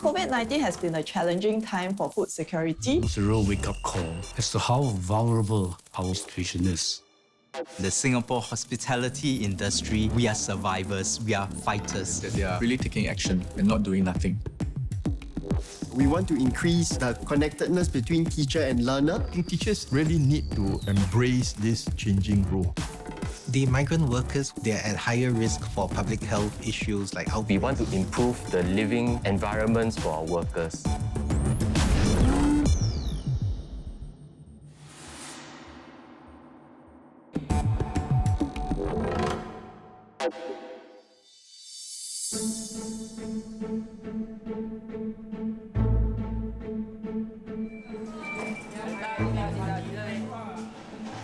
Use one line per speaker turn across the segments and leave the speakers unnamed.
COVID-19 has been a challenging time for food security.
It's a real wake-up call as to how vulnerable our situation is.
The Singapore hospitality industry, we are survivors, we are fighters.
That they are really taking action and not doing nothing.
We want to increase the connectedness between teacher and learner.
I think teachers really need to embrace this changing role.
The migrant workers, they are at higher risk for public health issues like how
we want to improve the living environments for our workers.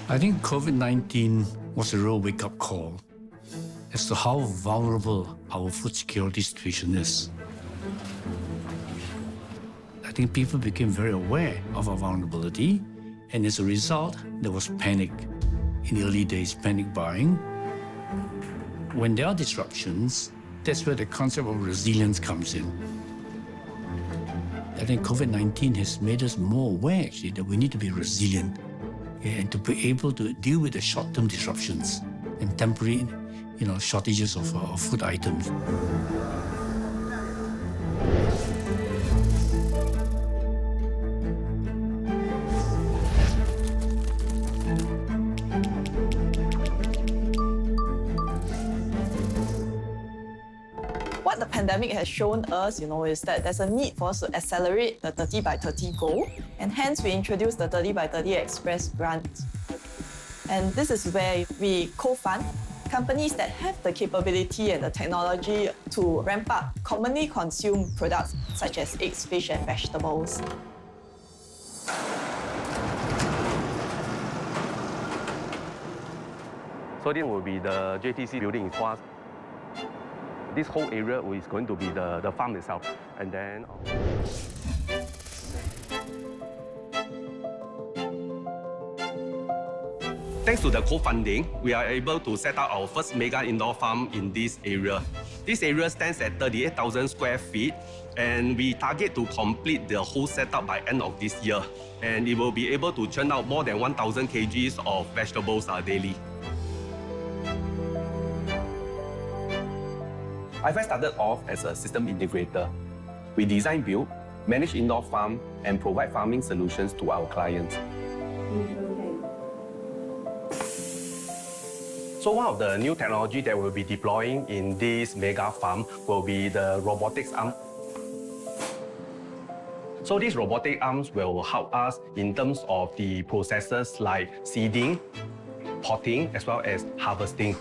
I think COVID-19 was a real wake-up call as to how vulnerable our food security situation is. I think people became very aware of our vulnerability, and as a result, there was panic. In the early days, panic buying. When there are disruptions, that's where the concept of resilience comes in. I think COVID-19 has made us more aware, actually, that we need to be resilient and to be able to deal with the short-term disruptions and temporary, shortages of food items.
What the pandemic has shown us, is that there's a need for us to accelerate the 30 by 30 goal, and hence we introduced the 30 by 30 Express grant. And this is where we co-fund companies that have the capability and the technology to ramp up commonly consumed products such as eggs, fish, and vegetables.
So this will be the JTC building in Hua. This whole area is going to be the farm itself. And then thanks to the co-funding, we are able to set up our first mega indoor farm in this area. This area stands at 38,000 square feet, and we target to complete the whole setup by end of this year. And it will be able to churn out more than 1,000 kgs of vegetables daily. I first started off as a system integrator. We design, build, manage indoor farm, and provide farming solutions to our clients. So one of the new technology that we'll be deploying in this mega farm will be the robotics arm. So these robotic arms will help us in terms of the processes like seeding, potting, as well as harvesting.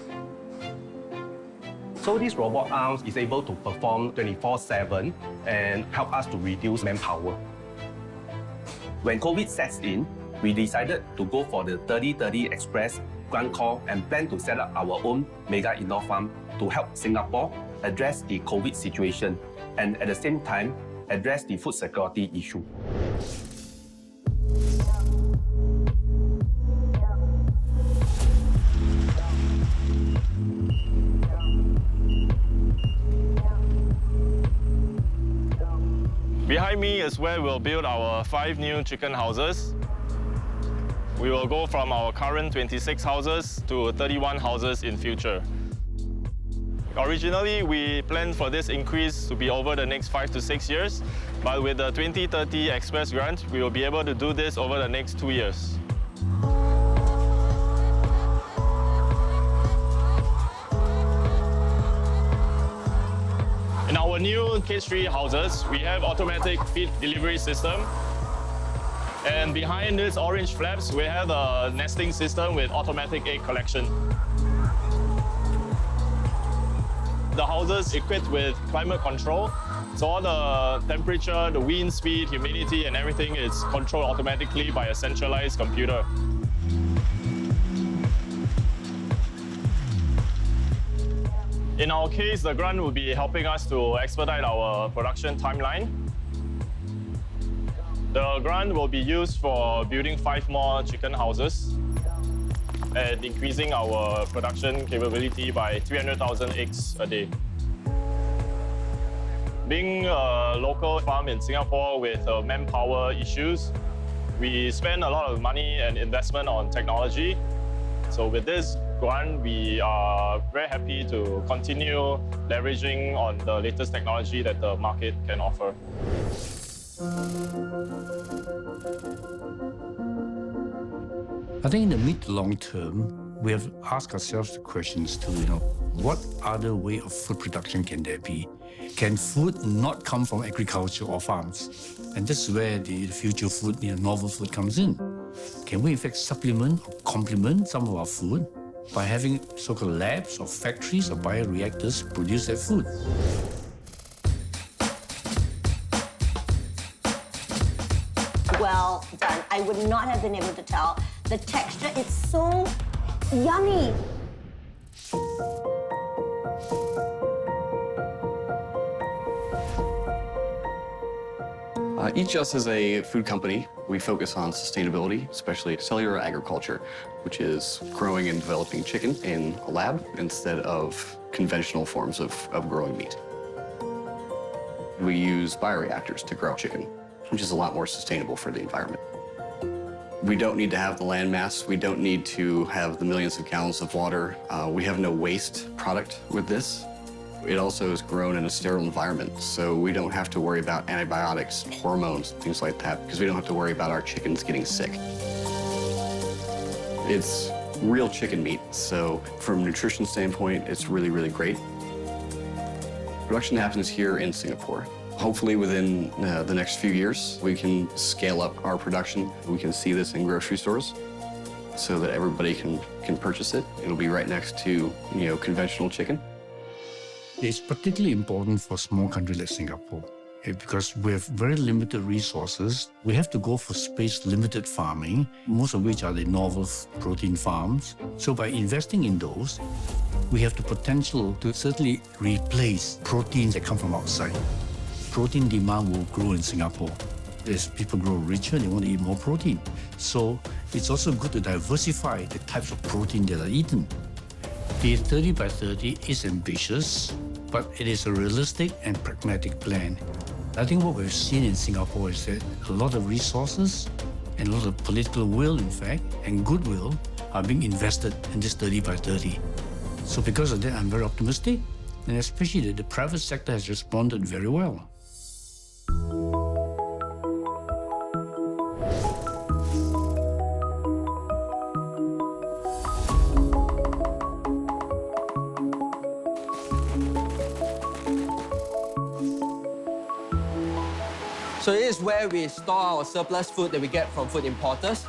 So this robot arms is able to perform 24/7 and help us to reduce manpower. When COVID sets in, we decided to go for the 30-30 Express grant call and plan to set up our own mega indoor farm to help Singapore address the COVID situation and at the same time address the food security issue.
Behind me is where we'll build our 5 new chicken houses. We will go from our current 26 houses to 31 houses in future. Originally, we planned for this increase to be over the next 5 to 6 years, but with the 2030 Express grant, we will be able to do this over the next 2 years. In our new cage-free houses, we have automatic feed delivery system. And behind these orange flaps, we have a nesting system with automatic egg collection. The houses equipped with climate control, so all the temperature, the wind speed, humidity, and everything is controlled automatically by a centralized computer. In our case, the grant will be helping us to expedite our production timeline. The grant will be used for building 5 more chicken houses and increasing our production capability by 300,000 eggs a day. Being a local farm in Singapore with manpower issues, we spend a lot of money and investment on technology. So with this grant, we are very happy to continue leveraging on the latest technology that the market can offer.
I think in the mid to long term, we have asked ourselves the questions to, what other way of food production can there be? Can food not come from agriculture or farms? And this is where the future food, novel food comes in. Can we in fact supplement or complement some of our food by having so-called labs or factories or bioreactors produce that food?
Well done. I would not have been able to tell. The texture, it's so yummy.
Each Us is a food company. We focus on sustainability, especially cellular agriculture, which is growing and developing chicken in a lab instead of conventional forms of growing meat. We use bioreactors to grow chicken, which is a lot more sustainable for the environment. We don't need to have the land mass. We don't need to have the millions of gallons of water. We have no waste product with this. It also is grown in a sterile environment, so we don't have to worry about antibiotics, hormones, things like that, because we don't have to worry about our chickens getting sick. It's real chicken meat, so from a nutrition standpoint, it's really, really great. Production happens here in Singapore. Hopefully within the next few years, we can scale up our production. We can see this in grocery stores so that everybody can purchase it. It'll be right next to, conventional chicken.
It's particularly important for a small country like Singapore because we have very limited resources. We have to go for space-limited farming, most of which are the novel protein farms. So by investing in those, we have the potential to certainly replace proteins that come from outside. Protein demand will grow in Singapore. As people grow richer, they want to eat more protein. So it's also good to diversify the types of protein that are eaten. The 30 by 30 is ambitious, but it is a realistic and pragmatic plan. I think what we've seen in Singapore is that a lot of resources and a lot of political will, in fact, and goodwill are being invested in this 30 by 30. So because of that, I'm very optimistic, and especially that the private sector has responded very well.
So it is where we store our surplus food that we get from food importers.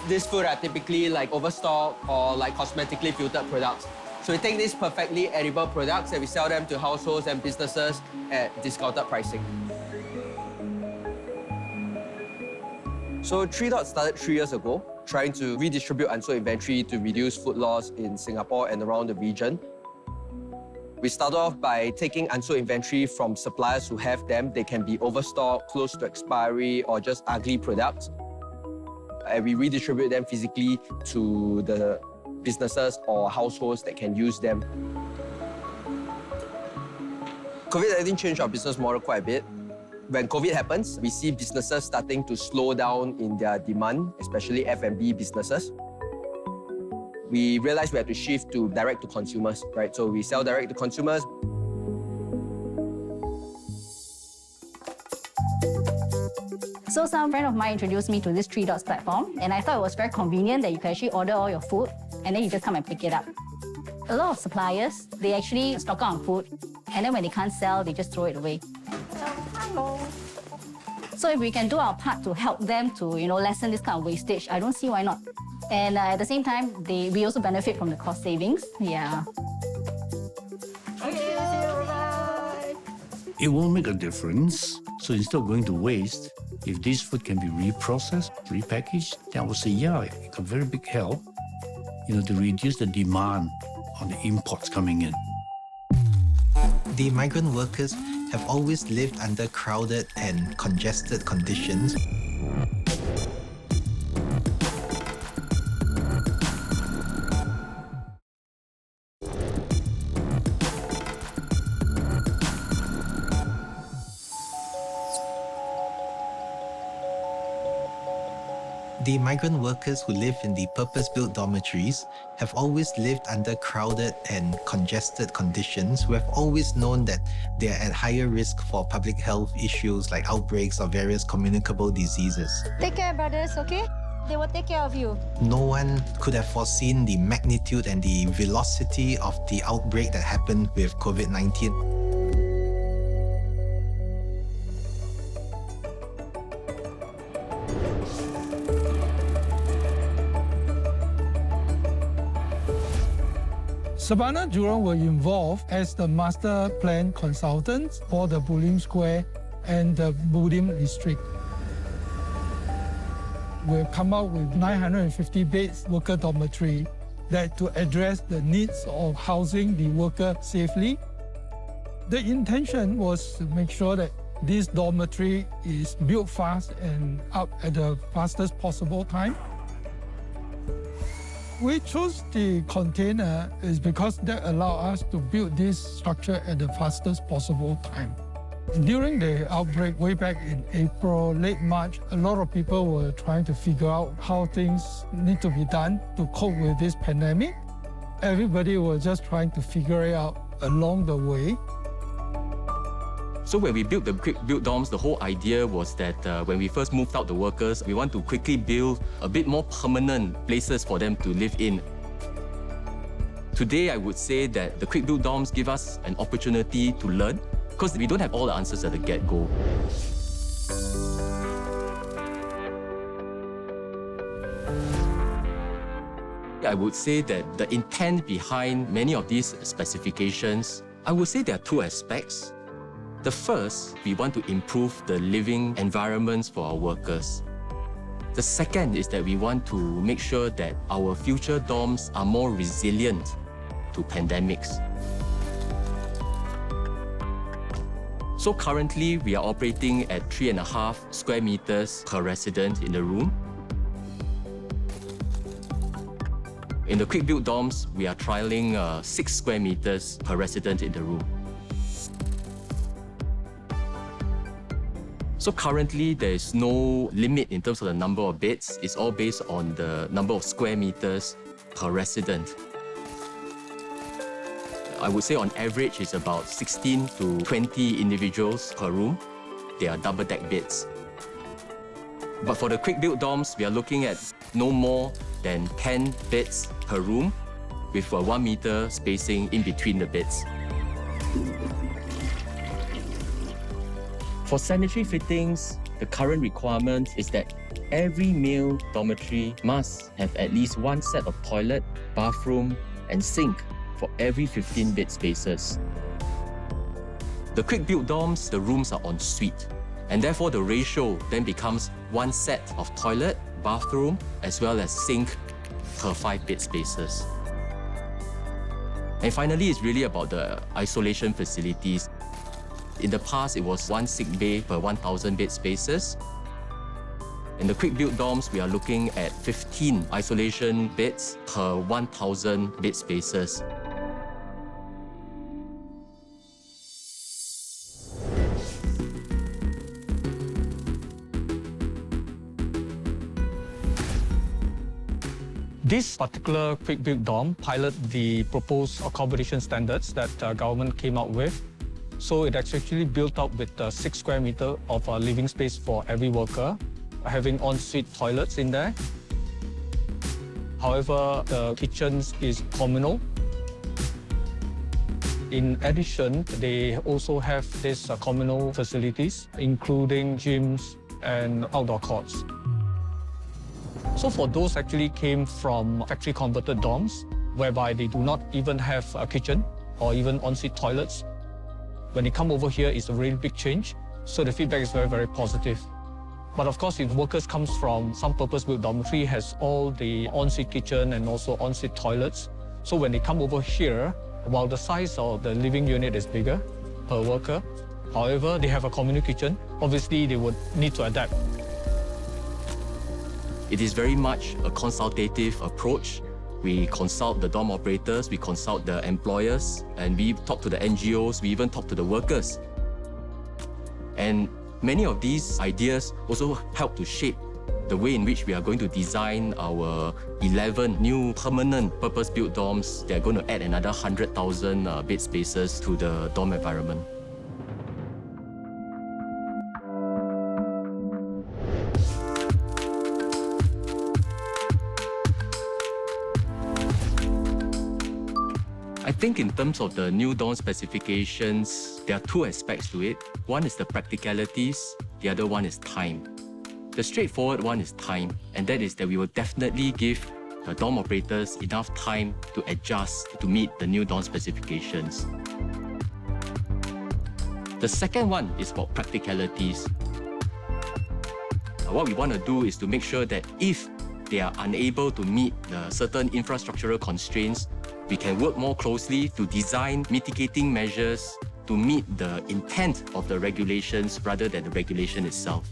These food are typically like overstock or like cosmetically filtered products. So we take these perfectly edible products and we sell them to households and businesses at discounted pricing. So 3 Dot started 3 years ago, trying to redistribute unsold inventory to reduce food loss in Singapore and around the region. We start off by taking unsold inventory from suppliers who have them. They can be overstocked, close to expiry, or just ugly products. And we redistribute them physically to the businesses or households that can use them. COVID-19 changed our business model quite a bit. When COVID happens, we see businesses starting to slow down in their demand, especially F&B businesses. We realized we had to shift to direct to consumers, right? So we sell direct to consumers.
So some friend of mine introduced me to this 3 Dots platform, and I thought it was very convenient that you can actually order all your food, and then you just come and pick it up. A lot of suppliers, they actually stock up on food, and then when they can't sell, they just throw it away. Hello. So if we can do our part to help them to, lessen this kind of wastage, I don't see why not. And at the same time, we also benefit from the cost savings. Yeah. Okay, bye.
It won't make a difference. So instead of going to waste, if this food can be reprocessed, repackaged, then I would say, yeah, it's a very big help, to reduce the demand on the imports coming in.
The migrant workers have always lived under crowded and congested conditions. The migrant workers who live in the purpose-built dormitories have always lived under crowded and congested conditions, who have always known that they are at higher risk for public health issues like outbreaks of various communicable diseases.
Take care, brothers, okay? They will take care of you.
No one could have foreseen the magnitude and the velocity of the outbreak that happened with COVID-19.
Sabana Jurong were involved as the master plan consultants for the Bulim Square and the Bulim district. We've come up with 950 beds worker dormitory that to address the needs of housing the worker safely. The intention was to make sure that this dormitory is built fast and up at the fastest possible time. We chose the container is because that allowed us to build this structure at the fastest possible time. During the outbreak way back in April, late March, a lot of people were trying to figure out how things need to be done to cope with this pandemic. Everybody was just trying to figure it out along the way.
So when we built the quick build dorms, the whole idea was that when we first moved out the workers, we want to quickly build a bit more permanent places for them to live in. Today, I would say that the quick build dorms give us an opportunity to learn because we don't have all the answers at the get-go. I would say that the intent behind many of these specifications, I would say there are two aspects. The first, we want to improve the living environments for our workers. The second is that we want to make sure that our future dorms are more resilient to pandemics. So currently, we are operating at 3.5 square meters per resident in the room. In the quick build dorms, we are trialing 6 square meters per resident in the room. So currently, there is no limit in terms of the number of beds. It's all based on the number of square meters per resident. I would say on average, it's about 16 to 20 individuals per room. They are double-deck beds. But for the quick build dorms, we are looking at no more than 10 beds per room with a 1 meter spacing in between the beds. For sanitary fittings, the current requirement is that every male dormitory must have at least one set of toilet, bathroom, and sink for every 15 bed spaces. The quick build dorms, the rooms are en suite, and therefore the ratio then becomes one set of toilet, bathroom, as well as sink per 5 bed spaces. And finally, it's really about the isolation facilities. In the past, it was 1 sick bay per 1,000 bed spaces. In the quick build dorms, we are looking at 15 isolation beds per 1,000 bed spaces.
This particular quick build dorm pilot the proposed accommodation standards that government came out with. So it actually built up with 6 square meters of living space for every worker, having en-suite toilets in there. However, the kitchens is communal. In addition, they also have these communal facilities, including gyms and outdoor courts. So for those actually came from factory-converted dorms, whereby they do not even have a kitchen or even en-suite toilets. When they come over here, it's a really big change. So the feedback is very, very positive. But of course, if workers comes from some purpose-built dormitory, has all the en-suite kitchen and also en-suite toilets. So when they come over here, while the size of the living unit is bigger per worker, however, they have a communal kitchen. Obviously, they would need to adapt.
It is very much a consultative approach. We consult the dorm operators, we consult the employers, and we talk to the NGOs, we even talk to the workers. And many of these ideas also help to shape The way in which we are going to design our 11 new permanent purpose-built dorms, they're going to add another 100,000 bed spaces to the dorm environment. I think in terms of the new dorm specifications, there are two aspects to it. One is the practicalities, the other one is time. The straightforward one is time, and that is that we will definitely give the dorm operators enough time to adjust to meet the new dorm specifications. The second one is about practicalities. What we want to do is to make sure that if they are unable to meet the certain infrastructural constraints, we can work more closely to design mitigating measures to meet the intent of the regulations rather than the regulation itself.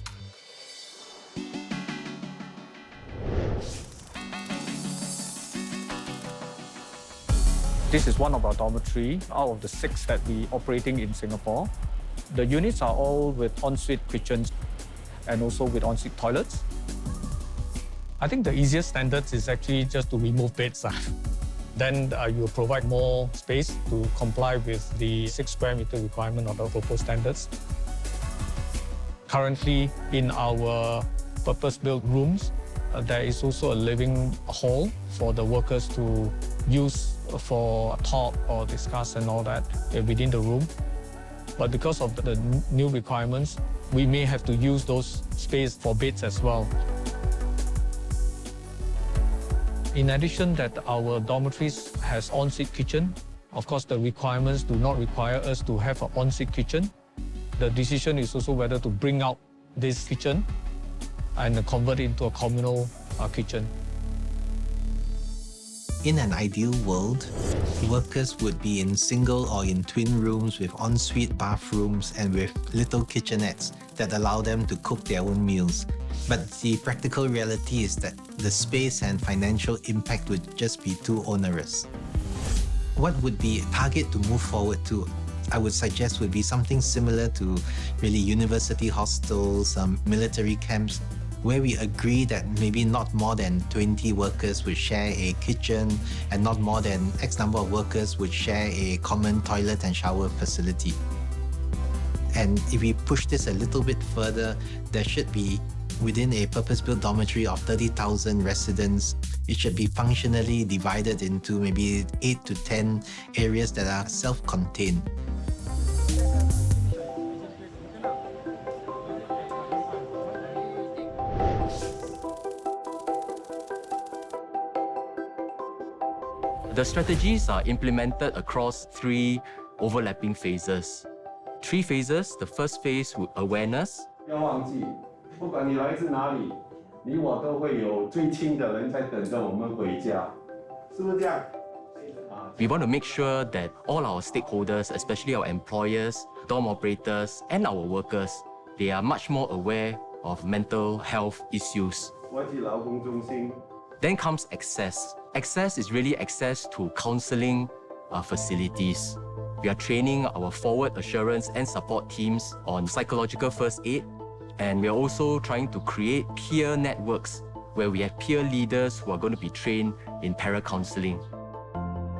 This is one of our dormitory out of the 6 that we operating in Singapore. The units are all with ensuite kitchens and also with ensuite toilets. I think the easiest standards is actually just to remove beds. Then you provide more space to comply with the 6 square meter requirement of the proposed standards. Currently, in our purpose-built rooms, there is also a living hall for the workers to use for talk or discuss and all that within the room. But because of the new requirements, we may have to use those space for beds as well. In addition that our dormitories has ensuite kitchen, of course the requirements do not require us to have an ensuite kitchen. The decision is also whether to bring out this kitchen and convert it into a communal kitchen.
In an ideal world, workers would be in single or in twin rooms with ensuite bathrooms and with little kitchenettes that allow them to cook their own meals. But the practical reality is that the space and financial impact would just be too onerous. What would be a target to move forward to? I would suggest would be something similar to really university hostels, military camps, where we agree that maybe not more than 20 workers would share a kitchen and not more than X number of workers would share a common toilet and shower facility. And if we push this a little bit further, there should be, within a purpose-built dormitory of 30,000 residents, it should be functionally divided into maybe 8 to 10 areas that are self-contained.
The strategies are implemented across 3 overlapping phases. 3 phases. The first phase with awareness.
不要忘记，不管你来自哪里，你我都会有最亲的人在等着我们回家，是不是这样？
We want to make sure that all our stakeholders, especially our employers, dorm operators, and our workers, they are much more aware of mental health issues.
国际劳工中心。
Then comes access. Access is really access to counseling facilities. We are training our forward assurance and support teams on psychological first aid, and we are also trying to create peer networks where we have peer leaders who are going to be trained in para-counseling.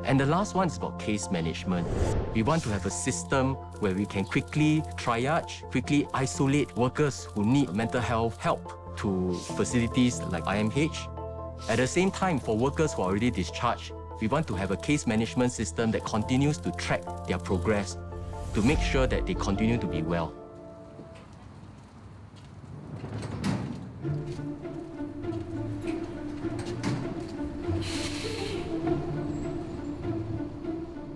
And the last one is about case management. We want to have a system where we can quickly triage, quickly isolate workers who need mental health help to facilities like IMH. At the same time, for workers who are already discharged, we want to have a case management system that continues to track their progress to make sure that they continue to be well.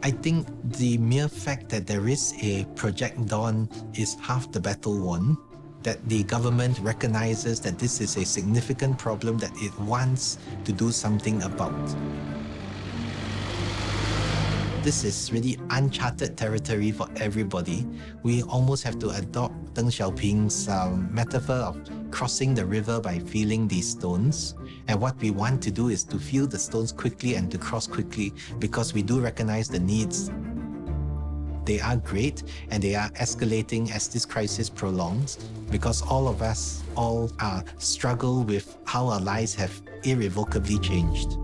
I think the mere fact that there is a Project Dawn is half the battle won. That the government recognizes that this is a significant problem that it wants to do something about. This is really uncharted territory for everybody. We almost have to adopt Deng Xiaoping's metaphor of crossing the river by feeling these stones. And what we want to do is to feel the stones quickly and to cross quickly because we do recognize the needs. They are great, and they are escalating as this crisis prolongs, because all of us struggle with how our lives have irrevocably changed.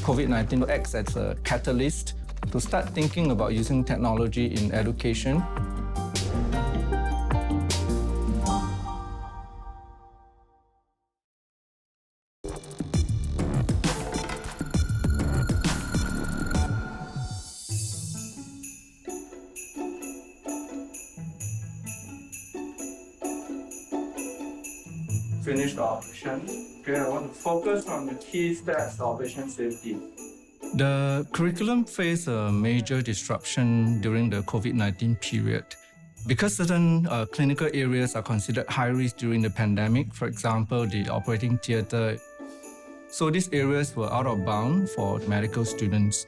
COVID-19 acts as a catalyst to start thinking about using technology in education. Finish the operation. Okay, I want to focus on the key steps of patient safety. The curriculum faced a major disruption during the COVID-19 period. Because certain clinical areas are considered high risk during the pandemic, for example, the operating theatre, so these areas were out of bound for medical students.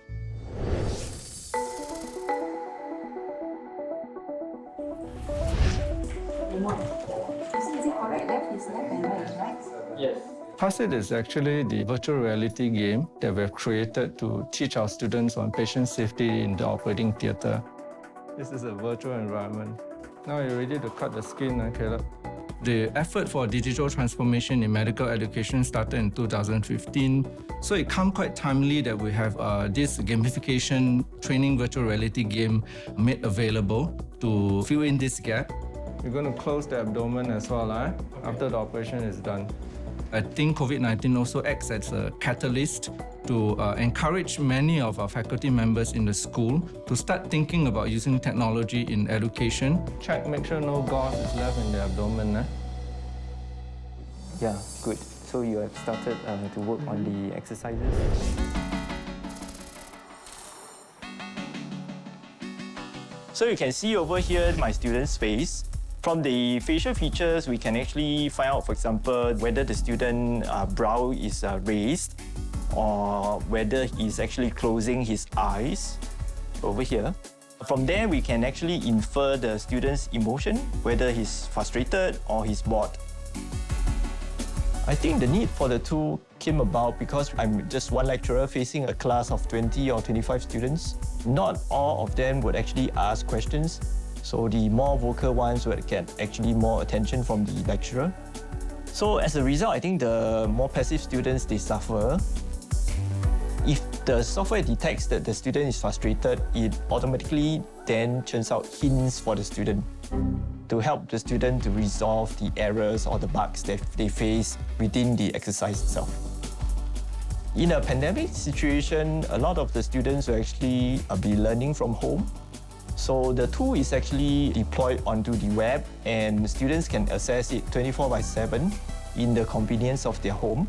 Yes. Pasit is actually the virtual reality game that we've created to teach our students on patient safety in the operating theatre. This is a virtual environment. Now you're ready to cut the skin, Caleb. The effort for digital transformation in medical education started in 2015. So it comes quite timely that we have this gamification training virtual reality game made available to fill in this gap. We're going to close the abdomen as well after the operation is done. I think COVID-19 also acts as a catalyst to encourage many of our faculty members in the school to start thinking about using technology in education. Check, make sure no gauze is left in the abdomen.
Yeah, good. So you have started to work on the exercises?
So you can see over here my student's face. From the facial features, we can actually find out, for example, whether the student's brow is raised or whether he's actually closing his eyes over here. From there, we can actually infer the student's emotion, whether he's frustrated or he's bored. I think the need for the tool came about because I'm just one lecturer facing a class of 20 or 25 students. Not all of them would actually ask questions. So the more vocal ones would get actually more attention from the lecturer. So as a result, I think the more passive students, they suffer. If the software detects that the student is frustrated, it automatically then churns out hints for the student to help the student to resolve the errors or the bugs that they face within the exercise itself. In a pandemic situation, a lot of the students will actually be learning from home. So the tool is actually deployed onto the web and students can access it 24/7 in the convenience of their home.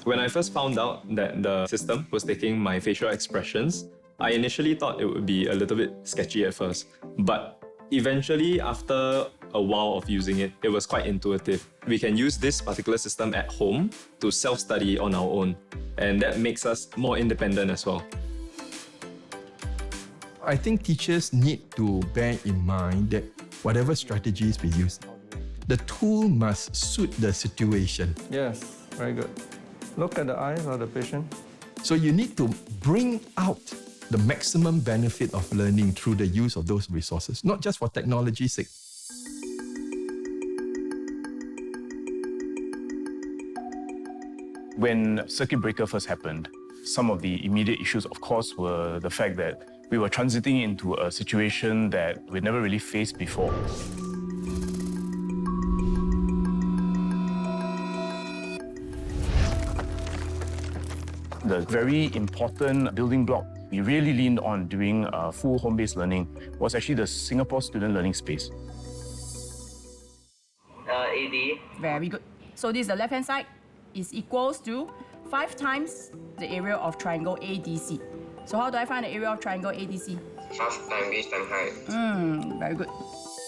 When I first found out that the system was taking my facial expressions, I initially thought it would be a little bit sketchy at first. But eventually, after a while of using it, it was quite intuitive. We can use this particular system at home to self-study on our own, and that makes us more independent as well.
I think teachers need to bear in mind that whatever strategies we use, the tool must suit the situation.
Yes, very good. Look at the eyes of the patient.
So you need to bring out the maximum benefit of learning through the use of those resources, not just for technology's sake.
When circuit breaker first happened, some of the immediate issues, of course, were the fact that we were transiting into a situation that we never really faced before. The very important building block we really leaned on during full home-based learning was actually the Singapore Student Learning Space.
AD. Very good. So this is the left-hand side is equals to 5 times the area of triangle ADC. So how do I find the area of triangle ADC? Half time base time height. Very good.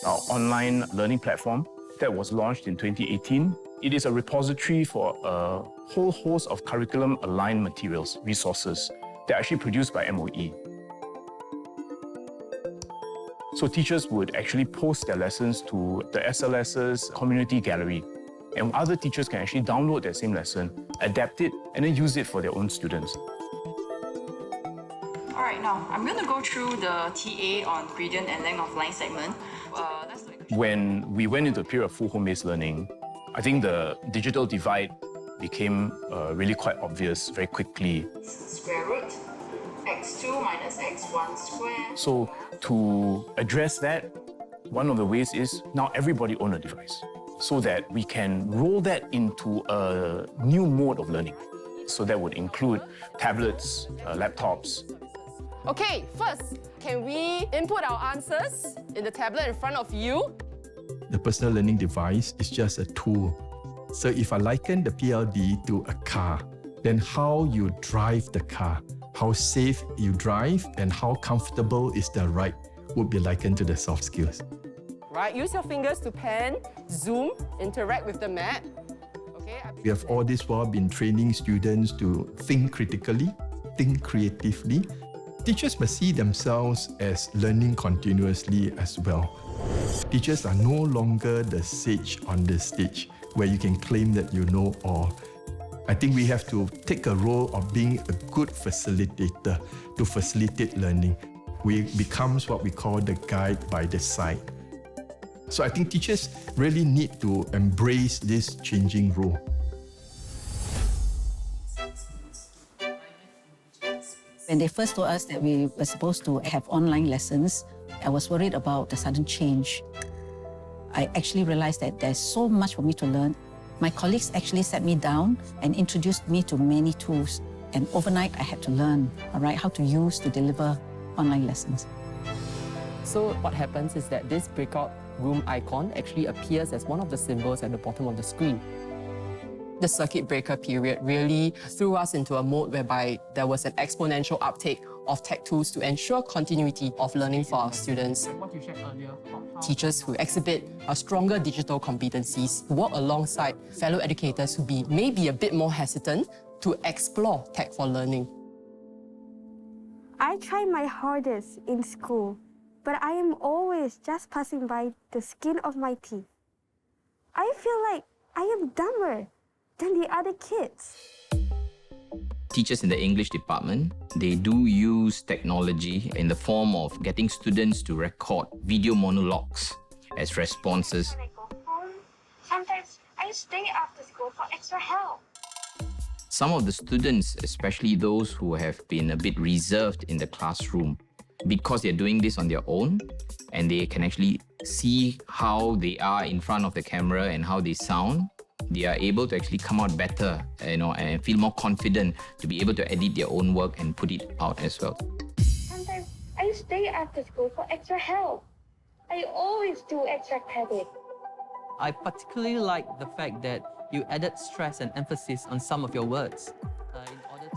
Our online learning platform that was launched in 2018. It is a repository for a whole host of curriculum-aligned materials, resources, that are actually produced by MOE. So teachers would actually post their lessons to the SLS's community gallery. And other teachers can actually download that same lesson, adapt it, and then use it for their own students.
All right, now I'm going to go through the TA on gradient and length of line segment.
When we went into a period of full home-based learning, I think the digital divide became really quite obvious very quickly.
Square root x2 minus x1 squared.
So to address that, one of the ways is now everybody own a device so that we can roll that into a new mode of learning. So that would include tablets, laptops.
Okay, first, can we input our answers in the tablet in front of you?
The personal learning device is just a tool. So if I liken the PLD to a car, then how you drive the car, how safe you drive, and how comfortable is the ride would be likened to the soft skills.
Right, use your fingers to pan, zoom, interact with the map. Okay.
We have all this while been training students to think critically, think creatively. Teachers must see themselves as learning continuously as well. Teachers are no longer the sage on the stage where you can claim that you know all. I think we have to take a role of being a good facilitator to facilitate learning. We becomes what we call the guide by the side. So I think teachers really need to embrace this changing role.
When they first told us that we were supposed to have online lessons, I was worried about the sudden change. I actually realized that there's so much for me to learn. My colleagues actually sat me down and introduced me to many tools. And overnight, I had to learn, how to use to deliver online lessons.
So what happens is that this breakout room icon actually appears as one of the symbols at the bottom of the screen. The circuit breaker period really threw us into a mode whereby there was an exponential uptake of tech tools to ensure continuity of learning for our students.
What you shared earlier.
Teachers who exhibit stronger digital competencies work alongside fellow educators who may be a bit more hesitant to explore tech for learning.
I try my hardest in school, but I am always just passing by the skin of my teeth. I feel like I am dumber than the other kids.
Teachers in the English department, they do use technology in the form of getting students to record video monologues as responses.
When I go home, sometimes I stay after school for extra help.
Some of the students, especially those who have been a bit reserved in the classroom, because they're doing this on their own and they can actually see how they are in front of the camera and how they sound, they are able to actually come out better, and feel more confident to be able to edit their own work and put it out as well.
Sometimes I stay after school for extra help. I always do extra credit.
I particularly like the fact that you added stress and emphasis on some of your words.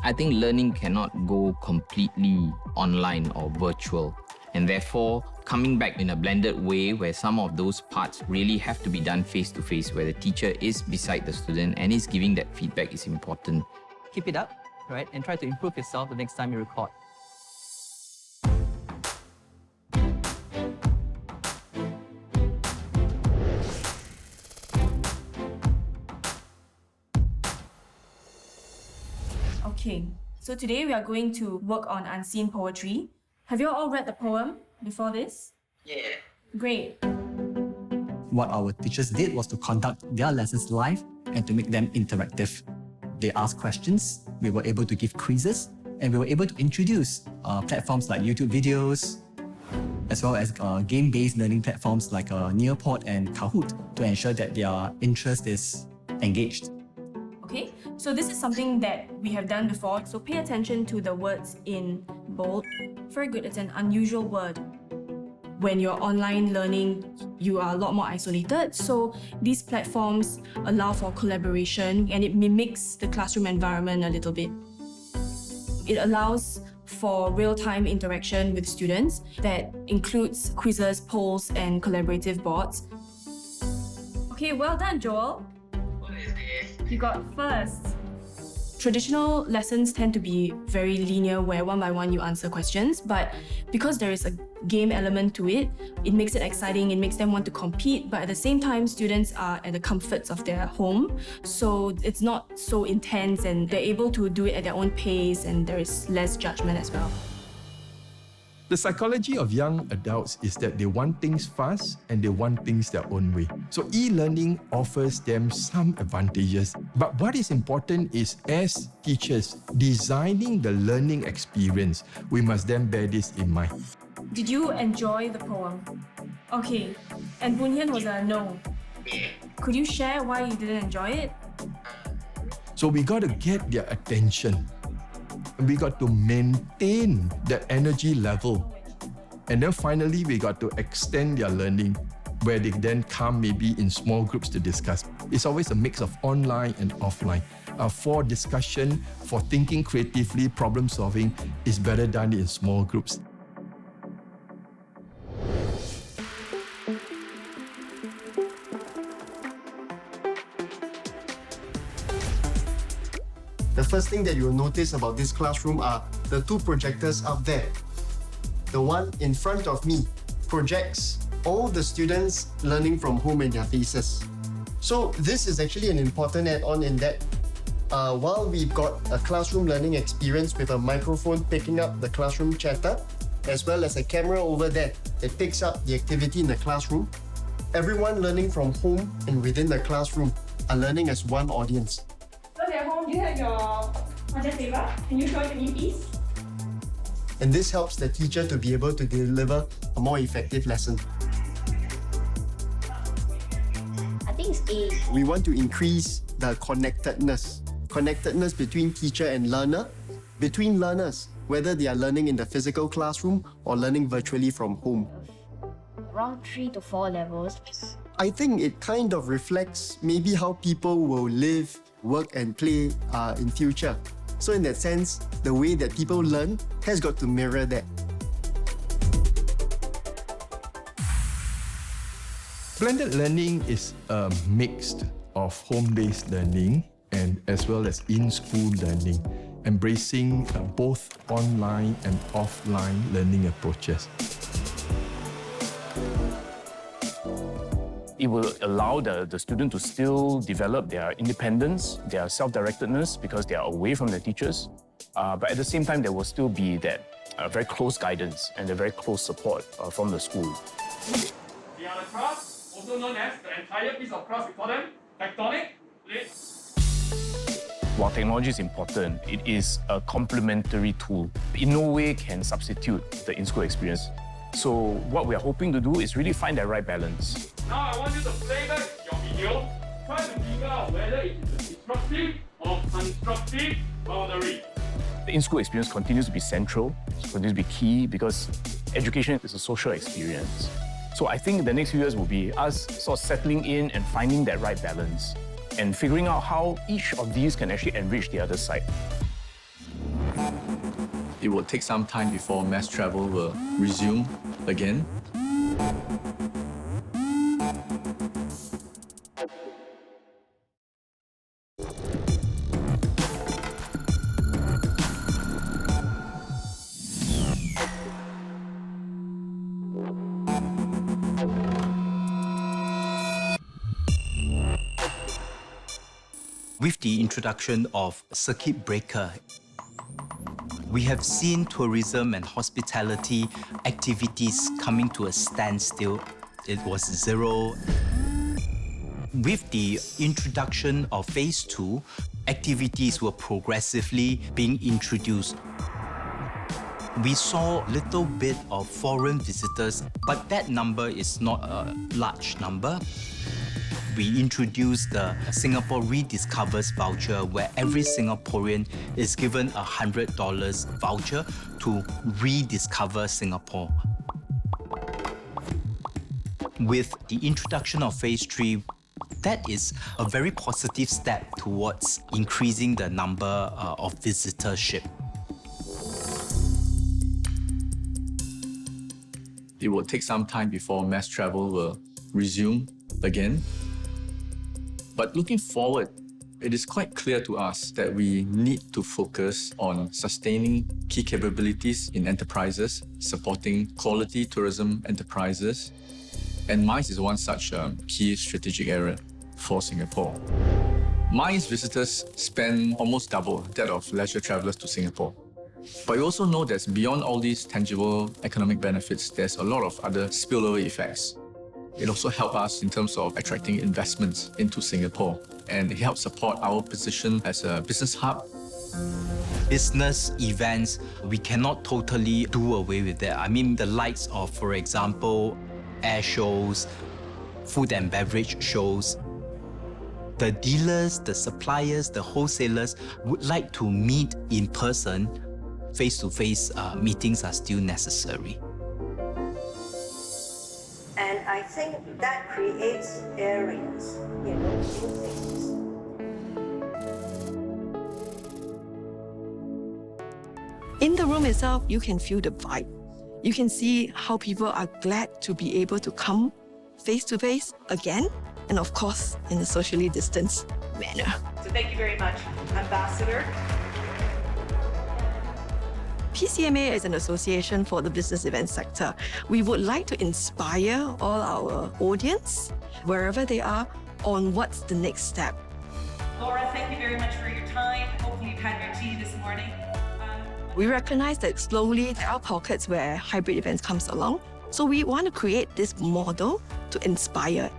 I think learning cannot go completely online or virtual, and therefore coming back in a blended way where some of those parts really have to be done face-to-face, where the teacher is beside the student and is giving that feedback is important.
Keep it up, right? And try to improve yourself the next time you record.
Okay, so today we are going to work on unseen poetry. Have you all read the poem before this?
Yeah.
Great.
What our teachers did was to conduct their lessons live and to make them interactive. They asked questions, we were able to give quizzes, and we were able to introduce platforms like YouTube videos, as well as game-based learning platforms like Nearpod and Kahoot to ensure that their interest is engaged.
Okay, so this is something that we have done before, so pay attention to the words in bold. Very good, it's an unusual word. When you're online learning, you are a lot more isolated, so these platforms allow for collaboration and it mimics the classroom environment a little bit. It allows for real-time interaction with students that includes quizzes, polls, and collaborative boards. Okay, well done, Joel. You got first.
Traditional lessons tend to be very linear, where one by one you answer questions, but because there is a game element to it, it makes it exciting, it makes them want to compete, but at the same time, students are at the comforts of their home, so it's not so intense and they're able to do it at their own pace and there is less judgment as well.
The psychology of young adults is that they want things fast and they want things their own way. So e-learning offers them some advantages. But what is important is, as teachers designing the learning experience, we must then bear this in mind.
Did you enjoy the poem? Okay, and Bunyan was a no. Could you share why you didn't enjoy it?
So we got to get their attention. We got to maintain the energy level. And then finally, we got to extend their learning, where they then come maybe in small groups to discuss. It's always a mix of online and offline. For discussion, for thinking creatively, problem solving is better done in small groups.
The first thing that you will notice about this classroom are the two projectors up there. The one in front of me projects all the students learning from home and their faces. So this is actually an important add-on in that while we've got a classroom learning experience with a microphone picking up the classroom chatter, as well as a camera over there that picks up the activity in the classroom, everyone learning from home and within the classroom are learning as one audience.
So at home, you have your project paper. Can you show it to me, please?
And this helps the teacher to be able to deliver a more effective lesson.
I think it's A.
We want to increase the connectedness between teacher and learner, between learners, whether they are learning in the physical classroom or learning virtually from home.
Around 3 to 4 levels.
I think it kind of reflects maybe how people will live, work and play in future. So in that sense, the way that people learn has got to mirror that.
Blended learning is a mix of home-based learning and as well as in-school learning, embracing both online and offline learning approaches.
It will allow the student to still develop their independence, their self-directedness, because they are away from their teachers. But at the same time, there will still be that very close guidance and a very close support from the school.
The other cross, also known as the entire piece of cross, we call them tectonic plates.
While technology is important, it is a complementary tool. In no way can substitute the in-school experience. So what we are hoping to do is really find that right balance.
Now I want you to play back your video. Try to figure out whether it is a disruptive or constructive boundary.
The in-school experience continues to be central, continues to be key, because education is a social experience. So I think the next few years will be us sort of settling in and finding that right balance and figuring out how each of these can actually enrich the other side.
It will take some time before mass travel will resume again.
With the introduction of circuit breaker, we have seen tourism and hospitality activities coming to a standstill. It was zero. With the introduction of phase 2, activities were progressively being introduced. We saw a little bit of foreign visitors, but that number is not a large number. We introduced the Singapore Rediscovers voucher, where every Singaporean is given a $100 voucher to rediscover Singapore. With the introduction of phase 3, that is a very positive step towards increasing the number of visitorship.
It will take some time before mass travel will resume again. But looking forward,
It is quite clear to us that we need to focus on sustaining key capabilities in enterprises, supporting quality tourism enterprises, and MICE is one such key strategic area for Singapore. MICE visitors spend almost double that of leisure travelers to Singapore. But we also know that beyond all these tangible economic benefits, there's a lot of other spillover effects. It also helps us in terms of attracting investments into Singapore, and it helps support our position as a business hub.
Business events, we cannot totally do away with that. I mean, the likes of, for example, air shows, food and beverage shows. The dealers, the suppliers, the wholesalers would like to meet in person. Face-to-face meetings are still necessary.
And I think that creates areas, new things.
In the room itself, you can feel the vibe. You can see how people are glad to be able to come face-to-face again, and of course, in a socially distanced manner.
So thank you very much, Ambassador.
PCMA is an association for the business event sector. We would like to inspire all our audience, wherever they are, on what's the next step.
Laura, thank you very much for your time. Hopefully you've had your tea this morning.
We recognize that slowly there are pockets where hybrid events comes along. So we want to create this model to inspire.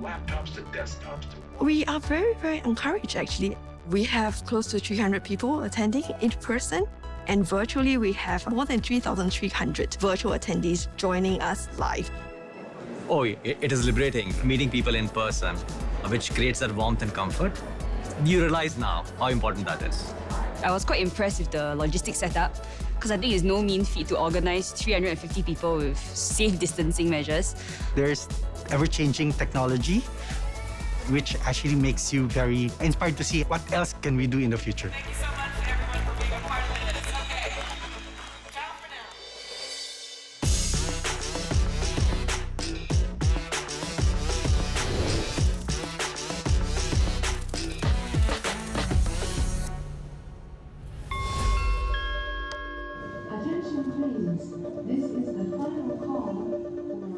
Laptops to desktops to...
We are very, very encouraged actually. We have close to 300 people attending in person. And virtually, we have more than 3,300 virtual attendees joining us live.
Oh, it is liberating, meeting people in person, which creates that warmth and comfort. You realize now how important that is.
I was quite impressed with the logistics setup, because I think it's no mean feat to organize 350 people with safe distancing measures.
There's ever-changing technology, which actually makes you very inspired to see what else can we do in the future.
Thank you so much, everyone, for being a part of this. Okay. Ciao for now.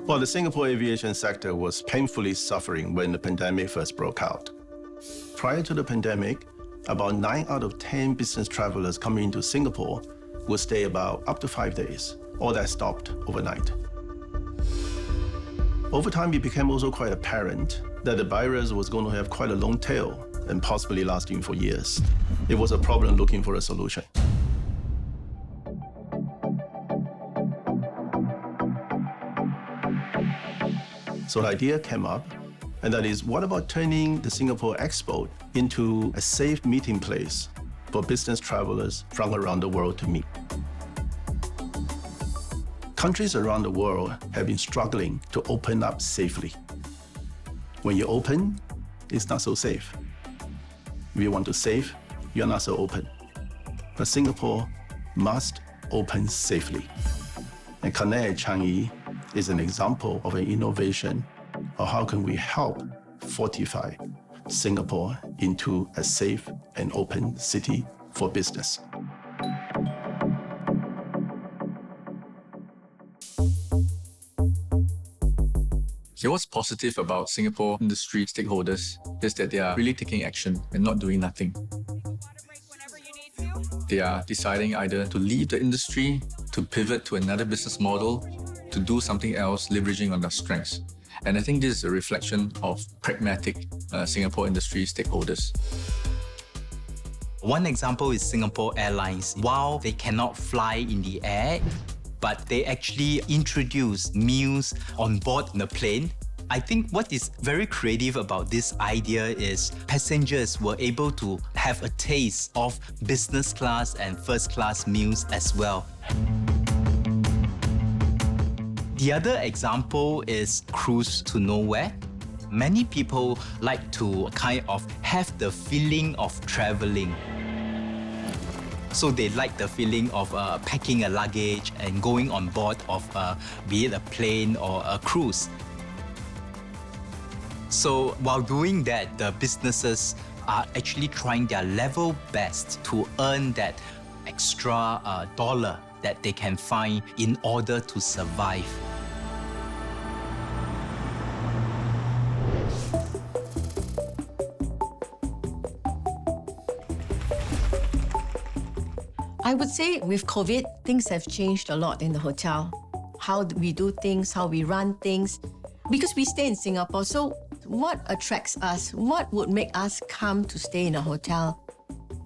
Well, the Singapore aviation sector was painfully suffering when the pandemic first broke out. Prior to the pandemic, about 9 out of 10 business travelers coming into Singapore would stay about up to 5 days. All that stopped overnight. Over time, it became also quite apparent that the virus was going to have quite a long tail and possibly lasting for years. It was a problem looking for a solution. So the idea came up, and that is, what about turning the Singapore Expo into a safe meeting place for business travelers from around the world to meet? Countries around the world have been struggling to open up safely. When you open, it's not so safe. If you want to save, you're not so open. But Singapore must open safely. And CNA Changi is an example of an innovation of how can we help fortify Singapore into a safe and open city for business.
So what's positive about Singapore industry stakeholders is that they are really taking action and not doing nothing. They are deciding either to leave the industry, to pivot to another business model, to do something else, leveraging on their strengths. And I think this is a reflection of pragmatic Singapore industry stakeholders.
One example is Singapore Airlines. While they cannot fly in the air, but they actually introduce meals on board the plane. I think what is very creative about this idea is passengers were able to have a taste of business class and first class meals as well. The other example is cruise to nowhere. Many people like to kind of have the feeling of traveling. So they like the feeling of packing a luggage and going on board of be it a plane or a cruise. So while doing that, the businesses are actually trying their level best to earn that extra dollar that they can find in order to survive.
I would say with COVID, things have changed a lot in the hotel. How we do things, how we run things. Because we stay in Singapore, so what attracts us? What would make us come to stay in a hotel?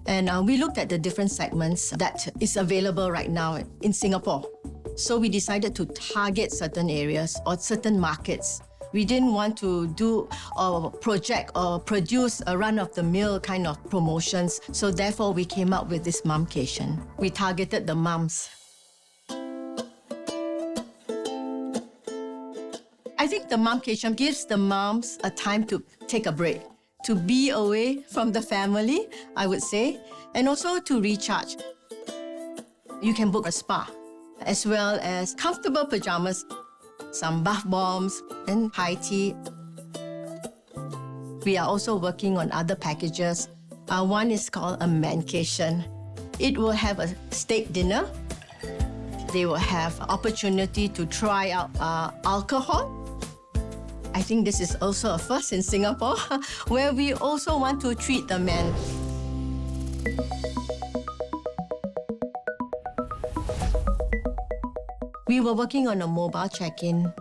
And we looked at the different segments that is available right now in Singapore. So we decided to target certain areas or certain markets. We didn't want to do or project or produce a run-of-the-mill kind of promotions. So therefore, we came up with this momcation. We targeted the mums. I think the momcation gives the moms a time to take a break, to be away from the family, I would say, and also to recharge. You can book a spa, as well as comfortable pajamas, some bath bombs, and high tea. We are also working on other packages. One is called a mancation. It will have a steak dinner. They will have opportunity to try out alcohol. I think this is also a first in Singapore, where we also want to treat the men. We were working on a mobile check-in.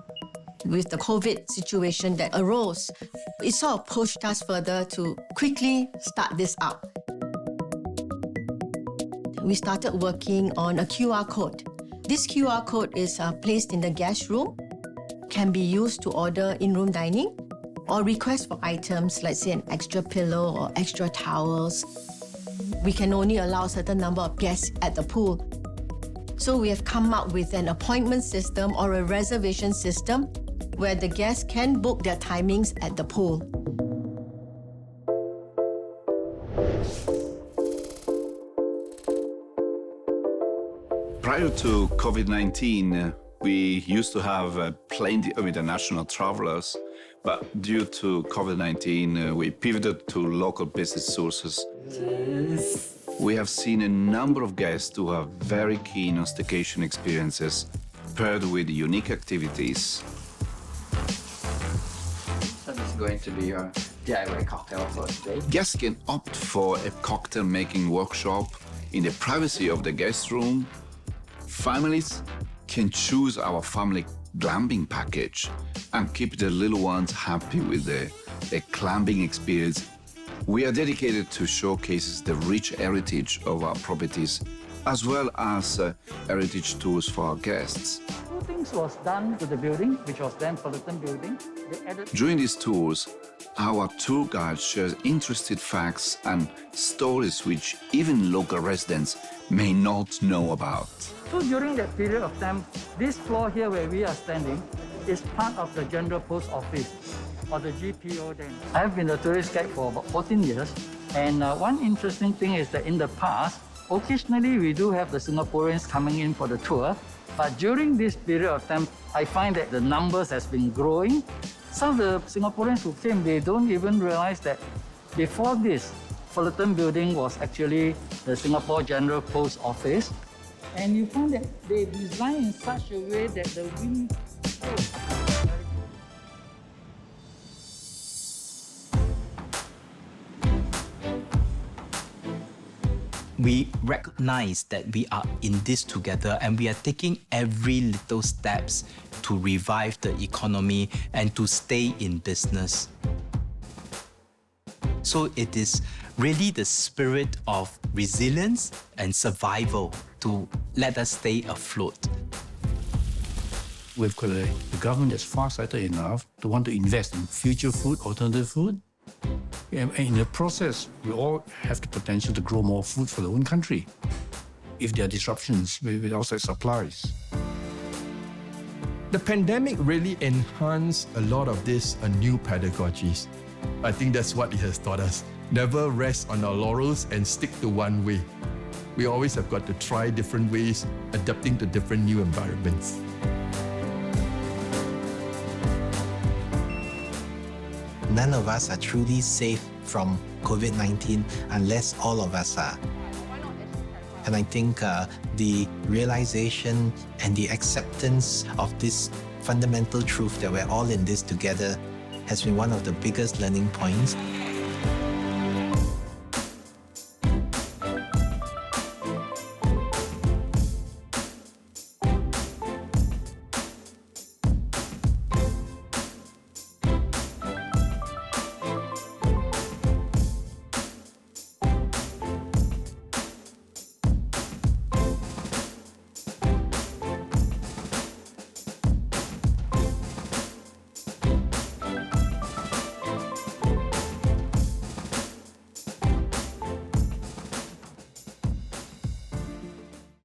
With the COVID situation that arose, it sort of pushed us further to quickly start this up. We started working on a QR code. This QR code is placed in the guest room, can be used to order in-room dining or request for items, let's say an extra pillow or extra towels. We can only allow a certain number of guests at the pool. So we have come up with an appointment system or a reservation system where the guests can book their timings at the pool.
Prior to COVID-19, we used to have plenty of international travelers, but due to COVID-19, we pivoted to local business sources. We have seen a number of guests who are very keen on staycation experiences, paired with unique activities.
So this is going to be your DIY cocktail for today.
Guests can opt for a cocktail-making workshop in the privacy of the guest room. Families can choose our family glamping package and keep the little ones happy with the glamping experience. We are dedicated to showcases the rich heritage of our properties, as well as heritage tours for our guests.
Two things was done to the building, which was then Fullerton building.
During these tours, our tour guide shares interesting facts and stories which even local residents may not know about.
So during that period of time, this floor here where we are standing is part of the General Post Office, or the GPO then. I've been a tourist guide for about 14 years, and one interesting thing is that in the past, occasionally we do have the Singaporeans coming in for the tour, but during this period of time, I find that the numbers has been growing. Some of the Singaporeans who came, they don't even realize that before this, Fullerton building was actually the Singapore General Post Office. And you find that they design in such a way that the wind flows.
We recognize that we are in this together and we are taking every little steps to revive the economy and to stay in business. So it is really the spirit of resilience and survival to let us stay afloat.
We've got the government that's far-sighted enough to want to invest in future food, alternative food. And in the process, we all have the potential to grow more food for their own country if there are disruptions with outside supplies.
The pandemic really enhanced a lot of these new pedagogies. I think that's what it has taught us. Never rest on our laurels and stick to one way. We always have got to try different ways, adapting to different new environments.
None of us are truly safe
from COVID-19 unless all of us are. And I think the realization and the acceptance of this fundamental truth that we're all in this together has been one of the biggest learning points.